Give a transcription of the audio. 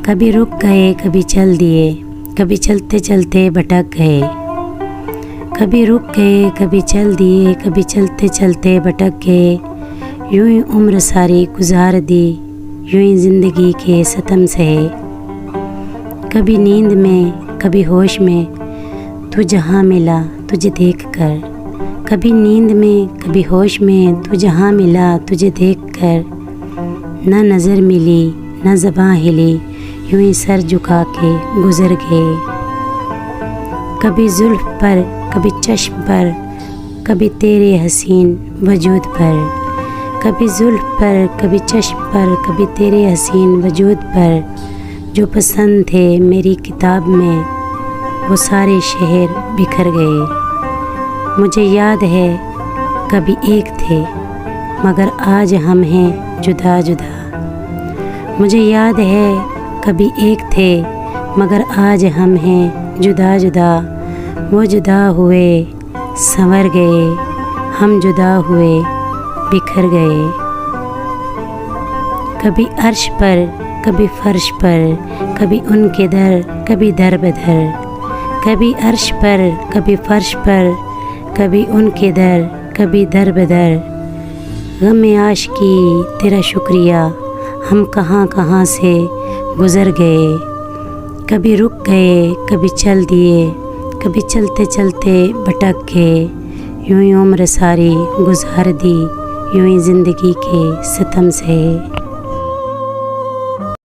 کبھی رک گئے کبھی چل دیے، کبھی چلتے چلتے بھٹک گئے، کبھی رک گئے کبھی چل دیے، کبھی چلتے چلتے بھٹک گئے، یوں ہی عمر ساری گزار دی، یوں ہی زندگی کے ستم سہے۔ کبھی نیند میں کبھی ہوش میں تو جہاں ملا تجھے دیکھ کر، کبھی نیند میں کبھی ہوش میں تو جہاں ملا تجھے دیکھ کر، نہ نظر ملی نہ زباں ہلی، یوں ہی سر جھکا کے گزر گئے۔ کبھی زلف پر کبھی چشم پر، کبھی تیرے حسین وجود پر، کبھی زلف پر کبھی چشم پر، کبھی تیرے حسین وجود پر، جو پسند تھے میری کتاب میں وہ سارے شہر بکھر گئے۔ مجھے یاد ہے کبھی ایک تھے مگر آج ہم ہیں جدا جدا، مجھے یاد ہے کبھی ایک تھے مگر آج ہم ہیں جدا جدا، وہ جدا ہوئے سنور گئے، ہم جدا ہوئے بکھر گئے۔ کبھی عرش پر کبھی فرش پر، کبھی ان کے در کبھی در بدر، کبھی عرش پر کبھی فرش پر، کبھی ان کے در کبھی در بدر، غم عاشقی تیرا شکریہ ہم کہاں کہاں سے گزر گئے۔ کبھی رک گئے کبھی چل دیے، کبھی چلتے چلتے بھٹک گئے، یوں ہی عمر ساری گزار دی، یوں ہی زندگی کے ستم سہے۔